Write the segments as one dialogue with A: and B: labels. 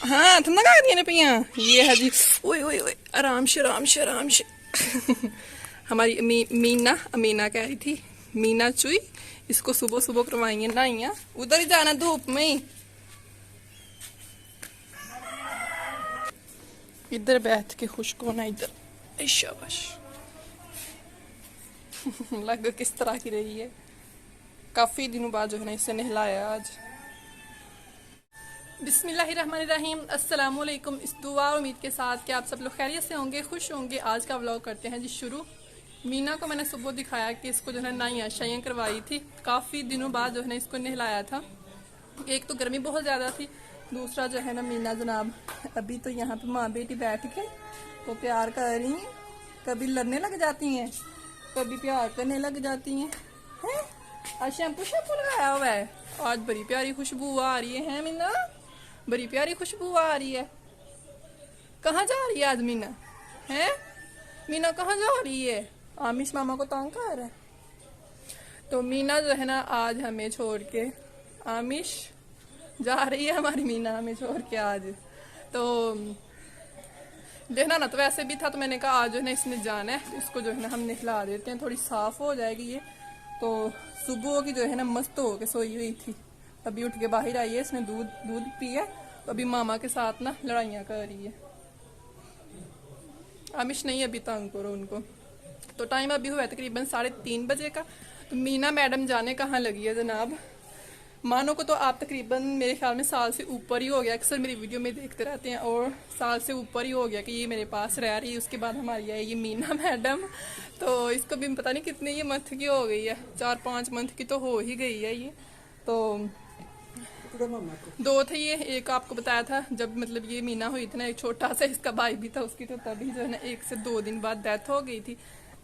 A: हाँ ठंडा कर दिया ने पिया ये है जी। ओए ओए ओए आराम से आराम से आराम से। हमारी मीना अमीना कह रही थी मीना चुई इसको सुबह सुबह करवाइए नहाइया। उधर ही जाना धूप में ही। इधर बैठ के खुश को ना इधर शाबाश। लग किस तरह की रही है। काफी दिनों बाद जो है ना इसे नहलाया आज। बिस्मिल्लाहिर्रहमानिर्रहीम अस्सलाम वालेकुम। इस दुआ और उम्मीद के साथ कि आप सब लोग खैरियत से होंगे खुश होंगे। आज का व्लॉग करते हैं जी शुरू। मीना को मैंने सुबह दिखाया कि इसको जो है नाइयाँ शाइयाँ करवाई थी। काफ़ी दिनों बाद जो है ना इसको नहलाया था। एक तो गर्मी बहुत ज़्यादा थी, दूसरा जो है ना मीना जनाब अभी तो यहाँ पे माँ बेटी बैठ के तो प्यार कर रही हैं। कभी लड़ने लग जाती हैं, कभी प्यार करने लग जाती हैं। आज शैम्पू शैम्पू लगाया हुआ है। आज बड़ी प्यारी खुशबू आ रही है मीना, बड़ी प्यारी खुशबू आ रही है। कहाँ जा रही है आज मीना? है मीना कहाँ जा रही है? आमिश मामा को तंग कर रहा है। तो मीना जो है ना आज हमें छोड़ के, आमिश जा रही है हमारी मीना हमें छोड़ के आज। तो देखना ना, तो वैसे भी था तो मैंने कहा आज जो है ना इसने जाना है, इसको जो है ना हम नहला देते हैं, थोड़ी साफ हो जाएगी ये। तो सुबह की जो है ना मस्त हो के सोई हुई थी, अभी उठ के बाहर आई है, इसने दूध दूध पिया। तो अभी मामा के साथ ना लड़ाइयाँ कर रही है। आमिश नहीं अभी तंग करो उनको। तो टाइम अभी हुआ है तकरीबन 3:30 बजे का। तो मीना मैडम जाने कहाँ लगी है जनाब। मानो को तो आप तकरीबन मेरे ख्याल में साल से ऊपर ही हो गया, अक्सर मेरी वीडियो में देखते रहते हैं, और साल से ऊपर ही हो गया कि ये मेरे पास रह रही है। उसके बाद हमारी आई ये मीना मैडम, तो इसको भी पता नहीं कितने ये मंथ की हो गई है, 4-5 मंथ की तो हो ही गई है ये। तो 2 थे ये, एक आपको बताया था जब मतलब ये मीना हुई थी ना, एक छोटा सा इसका भाई भी था उसकी, तो तभी जो है ना 1 से 2 दिन बाद डेथ हो गई थी।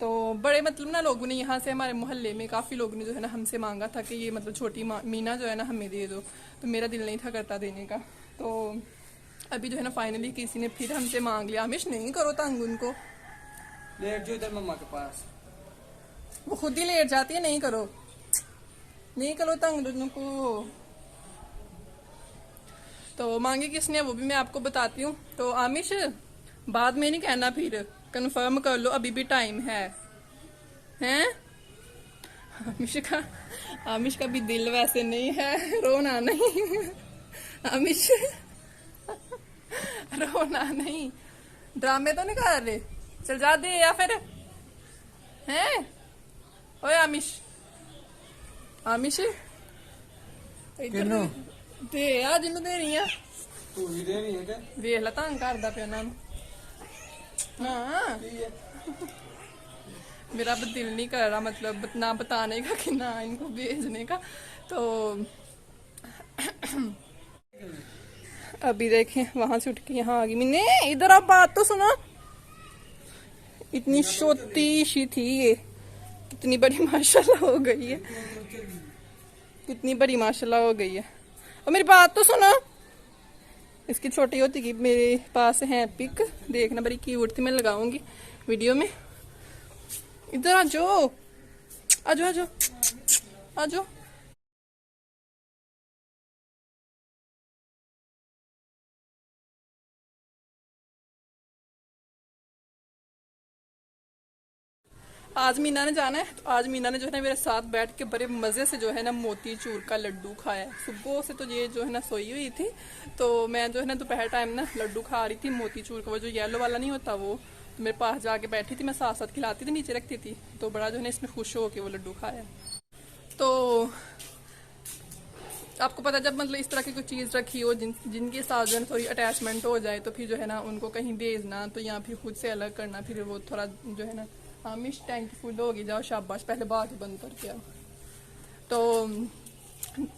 A: तो बड़े मतलब ना लोगों ने यहाँ से हमारे मोहल्ले में काफ़ी लोगों ने जो है ना हमसे मांगा था कि ये मतलब छोटी मीना जो है ना हमें दे दो। तो मेरा दिल नहीं था करता देने का। तो अभी जो है ना फाइनली किसी ने फिर हमसे मांग लिया। हमेश नहीं करो तंग उनको,
B: लेट जो इधर मम्मा के पास,
A: वो खुद ही लेट जाती है। नहीं करो, नहीं करो तंग उनको। तो मांगी किसने वो भी मैं आपको बताती हूँ। तो आमिश बाद में नहीं कहना, फिर कंफर्म कर लो, अभी भी टाइम है। हैं आमिश का भी दिल वैसे नहीं है, रोना नहीं। आमिश रोना नहीं, ड्रामे तो नहीं कर रहे। चल जा दे या फिर हैं। ओए आमिश, आमिश इधर दे आ जिन्नू दे रही है।
B: तू ही दे रही है क्या?
A: वेख ला तंग करदा पे ना। हाँ मेरा अब दिल नहीं कर रहा मतलब ना बताने का कि ना इनको भेजने का। तो अभी देखें वहां से उठ के यहाँ आ गई। मैंने इधर आप बात तो सुनो। इतनी छोटी सी थी ये, कितनी बड़ी माशाल्लाह हो गई है, कितनी बड़ी माशाल्लाह हो गई है। और मेरी बात तो सुनो। इसकी छोटी होती की मेरे पास है पिक, देखना बड़ी क्यूट थी, मैं लगाऊंगी वीडियो में। इधर आ जाओ, आ जाओ, आ जाओ, आ जाओ। आज मीना ने जाना है, तो आज मीना ने जो है ना मेरे साथ बैठ के बड़े मज़े से जो है ना मोती चूर का लड्डू खाया है। सुबह से तो ये जो है ना सोई हुई थी, तो मैं जो है ना दोपहर टाइम ना लड्डू खा रही थी मोती चूर का, वो जो येलो वाला नहीं होता वो। तो मेरे पास जाके बैठी थी, मैं साथ साथ खिलाती थी, नीचे रखती थी। तो बड़ा जो है ना इसमें खुश हो के वो लड्डू खाया। तो आपको पता जब मतलब इस तरह की कोई चीज़ रखी हो जिनके साथ जो है थोड़ी अटैचमेंट हो जाए, तो फिर जो है ना उनको कहीं भेजना तो या फिर खुद से अलग करना, फिर वो थोड़ा जो है ना आमिश टैंक फुल होगी। जाओ शाबाश, पहले बात बंद करके आओ। तो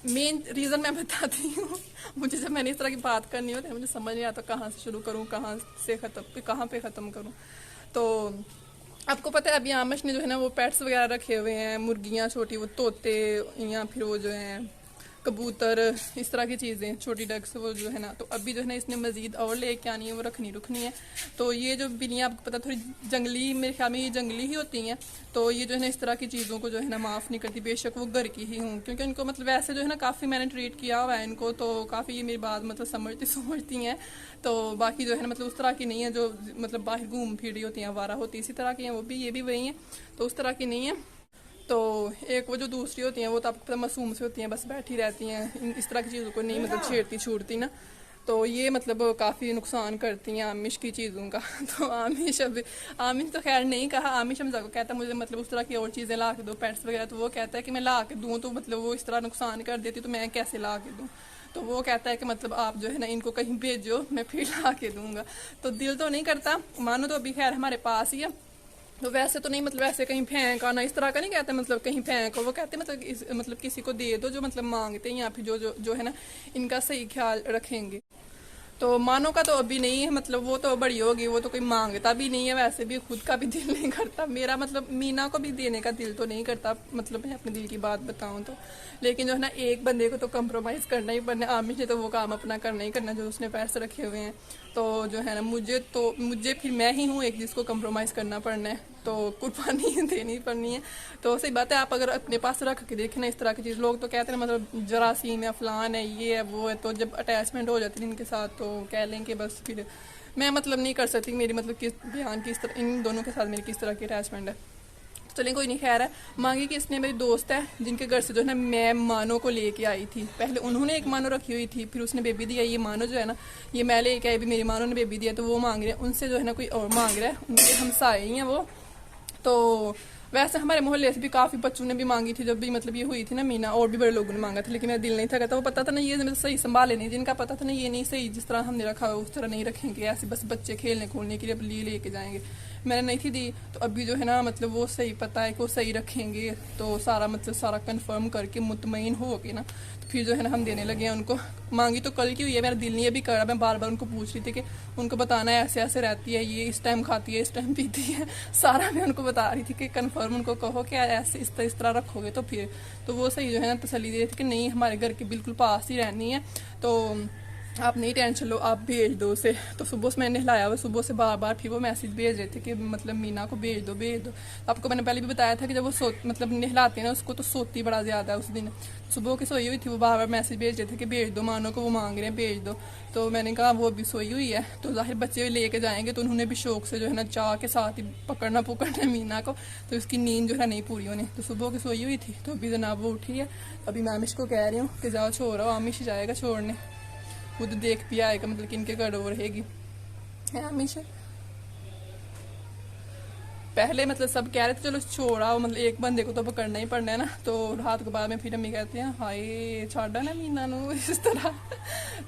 A: मेन रीज़न मैं बताती हूँ। मुझे जब मैंने इस तरह की बात करनी होती है मुझे समझ नहीं आता कहाँ से शुरू करूँ, कहाँ से ख़त्म, कहाँ पे ख़त्म करूँ। तो आपको पता है अभी आमिश ने जो है ना वो पेट्स वगैरह रखे हुए हैं, मुर्गियाँ छोटी, वो तोते, या फिर वो जो हैं कबूतर, इस तरह की चीज़ें, छोटी डक्स वो जो है ना। तो अभी जो है ना इसने मज़ीद और लेके आनी है, वो रखनी है। तो ये जो बिल्लियाँ आपको पता थोड़ी जंगली, मेरे ख्याल में ये जंगली ही होती हैं। तो ये जो है ना इस तरह की चीज़ों को जो है ना माफ़ नहीं करती, बेशक वो घर की ही हूँ, क्योंकि इनको मतलब वैसे जो है ना काफ़ी मैंने ट्रीट किया हुआ है इनको, तो काफ़ी ये मेरी बात मतलब समझती हैं। तो बाकी जो है ना मतलब उस तरह की नहीं है जो मतलब बाहर घूम फिर रही होती हैं, आवारा होती है, इसी तरह की हैं वो भी, ये भी वही हैं। तो उस तरह की नहीं है। तो एक वो जो दूसरी होती हैं वो तो आपको पता मासूम से होती हैं, बस बैठी रहती हैं, इस तरह की चीज़ों को नहीं मतलब छेड़ती छूटती ना। तो ये मतलब काफ़ी नुकसान करती हैं आमिश की चीज़ों का। तो आमिश तो खैर नहीं कहा, आमिश हमजा को कहता है मुझे मतलब उस तरह की और चीज़ें ला के दो, पेट्स वगैरह। तो वो कहता है कि मैं ला के दूँ तो मतलब वो इस तरह नुकसान कर देती तो मैं कैसे ला के दूँ। तो वो कहता है कि मतलब आप जो है ना इनको कहीं भेजो, मैं फिर ला के दूँगा। तो दिल तो नहीं करता, मानो तो अभी खैर हमारे पास ही है। तो वैसे तो नहीं मतलब ऐसे कहीं फेंक आना, इस तरह का नहीं कहते मतलब कहीं फेंक। वो कहते मतलब किसी को दे दो जो मतलब मांगते हैं, या फिर जो है ना इनका सही ख्याल रखेंगे। तो मानो का तो अभी नहीं है, मतलब वो तो बड़ी होगी, वो तो कोई मांगता भी नहीं है, वैसे भी खुद का भी दिल नहीं करता मेरा, मतलब मीना को भी देने का दिल तो नहीं करता, मतलब मैं अपने दिल की बात बताऊं तो। लेकिन जो है ना एक बंदे को तो कंप्रोमाइज़ करना ही पड़ना, आमिश ने तो वो काम अपना करना ही करना जो उसने पैसे रखे हुए हैं। तो जो है ना मुझे फिर मैं ही हूँ एक जिसको कंप्रोमाइज़ करना पड़ना है, तो कुर्बानी देनी पड़नी है। तो सही बात है, आप अगर अपने पास रख के देखें ना इस तरह की चीज़, लोग तो कहते हैं मतलब जरासीम है, फलान है, ये है, वो है। तो जब अटैचमेंट हो जाती है इनके साथ तो कह लें कि बस फिर मैं मतलब नहीं कर सकती, मेरी मतलब किस बयान किस तरह इन दोनों के साथ मेरी किस तरह की अटैचमेंट है। चलें कोई नहीं, खैर है। मांगी कि इसने मेरी दोस्त है जिनके घर से जो है ना मैं मानो को लेके आई थी। पहले उन्होंने एक मानो रखी हुई थी, फिर उसने बेबी दिया। ये मानो जो है ना ये मैं लेके आई, भी मेरी मानो ने बेबी दिया, तो वो मांग रहे हैं उनसे जो है ना कोई और मांग रहा है, उनके हमसाए ही हैं वो। तो वैसे हमारे मोहल्ले से भी काफ़ी बच्चों ने भी मांगी थी, जब भी मतलब ये हुई थी ना मीना, और भी बड़े लोगों ने मांगा था, लेकिन मेरा दिल नहीं था कहता, वो पता था ना ये मतलब सही संभाले नहीं, जिनका पता था ना ये नहीं सही जिस तरह हमने रखा उस तरह नहीं रखेंगे, ऐसे बस बच्चे खेलने खोलने के लिए लेके जाएंगे, मैंने नहीं थी दी। तो अभी जो है ना मतलब वो सही पता है कि वो सही रखेंगे, तो सारा मतलब सारा कंफर्म करके मुतमईन हो के ना तो फिर जो है ना हम देने लगे हैं उनको। मांगी तो कल की हुई है, मेरा दिल नहीं अभी कर रहा, मैं बार बार उनको पूछ रही थी कि उनको बताना है ऐसे ऐसे रहती है, ये इस टाइम खाती है, इस टाइम पीती है, सारा मैं उनको बता रही थी कि कंफर्म उनको कहो कि ऐसे इस तरह रखोगे तो फिर तो वो सही जो है ना तसल्ली दे रही थी कि नहीं हमारे घर के बिल्कुल पास ही रहनी है, तो आप नहीं टेंशन लो, आप भेज दो उसे। तो सुबह से मैंने नहलाया हुआ, सुबह से बार बार फिर वो मैसेज भेज रहे थे कि मतलब मीना को भेज दो भेज दो। आपको मैंने पहले भी बताया था कि जब वो मतलब नहलाते हैं ना उसको तो सोती बड़ा ज़्यादा है उस दिन, सुबह की सोई हुई थी, वो बार बार मैसेज भेज रहे थे कि भेज दो मानो को, वो मांग रहे हैं भेज दो। तो मैंने कहा वो अभी सोई हुई है, तो जाहिर बच्चे लेके जाएंगे, तो उन्होंने भी शौक से जो है ना चाह के साथ ही पकड़ना मीना को, तो उसकी नींद जो है नहीं पूरी होने, तो सुबह की सोई हुई थी। तो अभी जनाब वो उठी है, अभी मैं आमिश को कह रही हूँ कि जाओ छोड़ आओ, आमिश जाएगा छोड़ने, खुद देख भी आएगा मतलब कि इनके घर वो रहेगी है आमिश। पहले मतलब सब कह रहे थे चलो छोड़ा, मतलब एक बंदे को तो पकड़ना ही पड़ना है ना, तो रात के बाद में फिर अम्मी कहते हैं हाय छाड़ा ना मीना नू इस तरह।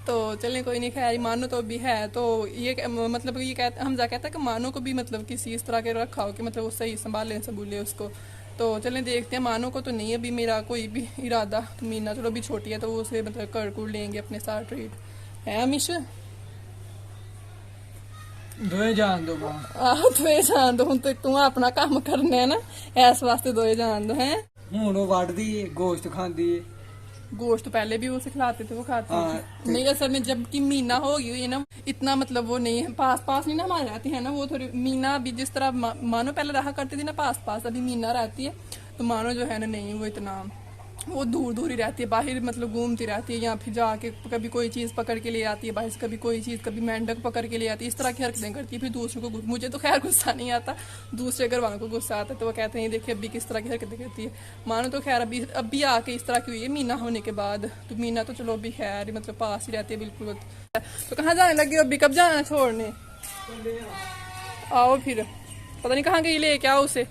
A: तो चलें कोई नहीं, खैर मानो तो अभी है, तो ये मतलब ये कहते हमजा कहता है कि मानो को भी मतलब किसी इस तरह के रखा हो कि मतलब वो सही संभाले सबूले उसको। तो चलें देखते हैं, मानो को तो नहीं अभी मेरा कोई भी इरादा, तो मीना चलो अभी छोटी है तो वो उसे मतलब कर कुर लेंगे अपने साथ ट्रीट है अमिश।
B: दोए जान दो मां,
A: आहो दोए जान दो, तो तू अपना काम करना है ना, इस वास्ते दोए जान दो हैं।
B: हूं वो वढ़दी है, गोश्त खांदी है।
A: गोश्त पहले भी उसे खिलाते थे, वो खाती थी। नहीं असल में जबकि मीना हो गई है ना इतना मतलब वो नहीं है, पास पास नहीं ना हमारे रहती है ना, वो थोड़ी मीना अभी जिस तरह मानो पहले रहा करती थी ना पास पास, अभी मीना रहती है, तो मानो जो है ना नहीं वो इतना, वो दूर दूर ही रहती है, बाहर मतलब घूमती रहती है, या फिर जाके कभी कोई चीज़ पकड़ के ले आती है बाहर से, कभी कोई चीज़, कभी मेंढक पकड़ के ले आती है, इस तरह की हरकतें करती है। फिर दूसरों को, मुझे तो खैर गुस्सा नहीं आता, दूसरे घर वालों को गुस्सा आता है, तो वो कहते हैं देखिए अभी किस तरह की हरकतें करती है। मानो तो खैर अभी आके इस तरह की हुई है मीना होने के बाद, तो मीना तो चलो अभी खैर मतलब पास ही रहती है बिल्कुल। तो कहाँ जाने लगे अभी, कब जाना छोड़ने? आओ फिर, पता नहीं कहाँ गई, ले क्या उसे।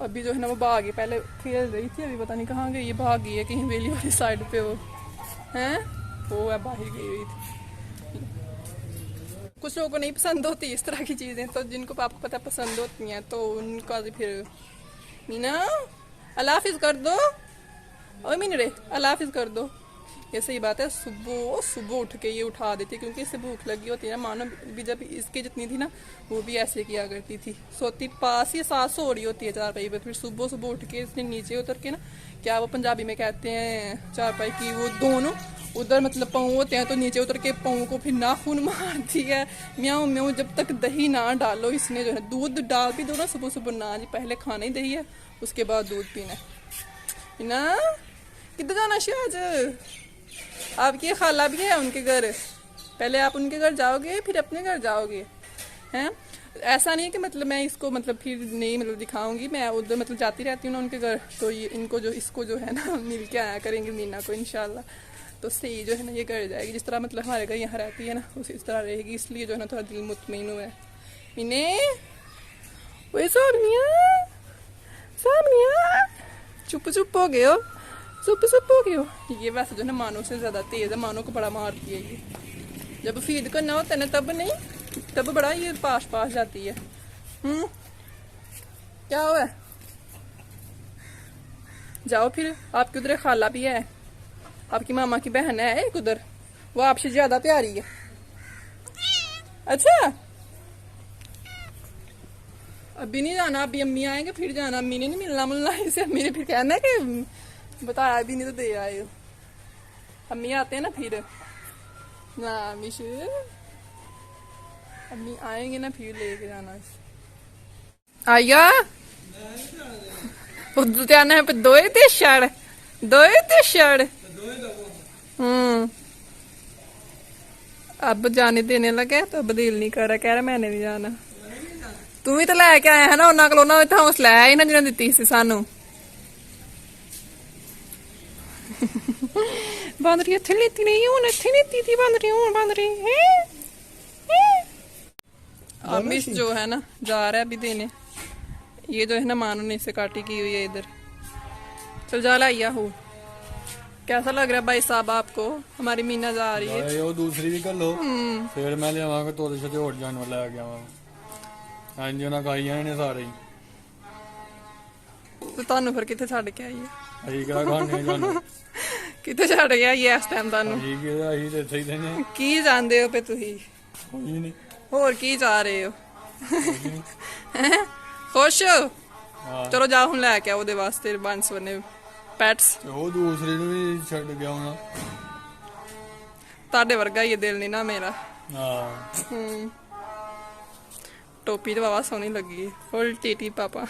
A: अभी जो है ना वो भाग गई, पहले खेल रही थी, अभी पता नहीं कहाँ गई, ये भाग गई है कहीं वेली वाली साइड पे, वो हैं वो है बाहर गई हुई थी। कुछ लोगों को नहीं पसंद होती इस तरह की चीज़ें, तो जिनको आपको पता पसंद होती हैं तो उनका फिर। मीना अल्लाह हाफिज कर दो, ओ मीनरे अल्लाह हाफिज कर दो, ये सही बात है, सुबह सुबह उठ के ये उठा देती है, क्योंकि इसे भूख लगी होती है ना। मानो भी जब इसकी जितनी थी ना, वो भी ऐसे किया करती थी, सोती पास ही साथ सो रही होती है चारपाई पे, फिर सुबह सुबह उठ के इसने नीचे उतर के ना, क्या वो पंजाबी में कहते हैं चारपाई की, वो दोनों उधर मतलब पाँव होते हैं, तो नीचे उतर के पाँव को फिर नाखून मारती है, म्याऊं म्याऊं। जब तक दही ना डालो इसने जो है, दूध डाल भी दो ना सुबह सुबह, ना जी पहले खाना ही दही है, उसके बाद दूध पीना है ना। किधर जाना शाज? आपकी खाला भी है उनके घर, पहले आप उनके घर जाओगे फिर अपने घर जाओगे, हैं? ऐसा नहीं है कि मतलब मैं इसको मतलब फिर नहीं मतलब दिखाऊंगी, मैं उधर मतलब जाती रहती हूँ ना उनके घर, तो ये इनको जो इसको जो है ना मिल के आया करेंगे मीना को इंशाल्लाह, तो सही जो है ना ये कर जाएगी, जिस तरह मतलब हमारे घर यहाँ रहती है ना उसी तरह रहेगी, इसलिए जो है ना थोड़ा दिल मुतमईन हुआ है। मीने वही सामनिया चुप चुप हो गए हो, चुप चुप हो गए हो। ये वैसे जो है ना मानो से ज्यादा तेज है, मानो को बड़ा मारती है ये, जब फीड करना होता है ना तब नहीं, तब बड़ा ये पास पास जाती है। क्या हुआ? जाओ फिर, आपकी उधर खाला भी है, आपकी मामा की बहन है एक उधर, वो आपसे ज्यादा प्यारी है। अच्छा अभी नहीं जाना, अभी अम्मी आएंगे फिर जाना, अम्मी ने नहीं मिलना मुलना इसे, अम्मी ने फिर कहना है कि बताया भी नहीं तो दे आए हो। अम्मी आते हैं ना फिर ना, अम्मी आएंगे ना फिर लेके जाना। आया उद्यान है पे दोए ते शड़ अब जाने देने लगे तो अब दिल नहीं कर रहा, कह रहा मैंने नहीं जाना। तू भी तो लैके आया है ना उन्होंने को, उन्होंने तो हौसला है ही ना जिन्हें दिती सी सानू। बांदरी इत्थे लेती नहीं, हूं इत्थे लेती थी बांदरी, हूं बांदरी अमिश जो है ना जा रहा है अभी देने, ये जो है ना मानो ने इसे काटी की हुई है इधर। चल जा लाइया हो। कैसा लग रहा है भाई साहब आपको? हमारी मीना जा रही है,
C: वो दूसरी भी कर लो, फिर मैं लियावांगा तो से और जानवर लै गया वा। हां जी ना खाइयां ने सारे ही,
A: तो ਤੁਹਾਨੂੰ ਫਿਰ ਕਿੱਥੇ ਛੱਡ ਕੇ ਆਈ ਹੈ?
C: ਅਸੀਂ ਕਿਹੜਾ ਖਾਣੇ ਜਾਨੂੰ,
A: ਕਿੱਥੇ ਛੱਡ ਗਿਆ ਇਹ ਇਸ ਟਾਈਮ ਤੁਹਾਨੂੰ?
C: ਅਸੀਂ ਤੇ ਸਹੀ ਦੇਨੇ
A: ਕੀ ਜਾਣਦੇ ਹੋ ਪੇ ਤੁਸੀਂ?
C: ਕੋਈ ਨਹੀਂ,
A: ਹੋਰ ਕੀ ਜਾ ਰਹੇ ਹੋ? ਖੁਸ਼ ਹੋ? ਚਲੋ ਜਾ ਹੁਣ ਲੈ ਕੇ ਆ ਉਹਦੇ ਵਾਸਤੇ ਬੰਸ ਬਣੇ ਪੈਟਸ।
C: ਉਹ ਦੂਸਰੀ ਨੂੰ ਵੀ ਛੱਡ ਗਿਆ ਹੁਣ,
A: ਤੁਹਾਡੇ ਵਰਗਾ ਹੀ ਦਿਲ ਨਹੀਂ ਨਾ ਮੇਰਾ।
C: ਹਾਂ
A: ਟੋਪੀ ਤੇ ਬਾਬਾ ਸੋਹਣੀ ਲੱਗੀ, ਫੁੱਲ ਟੀਟੀ ਪਾਪਾ।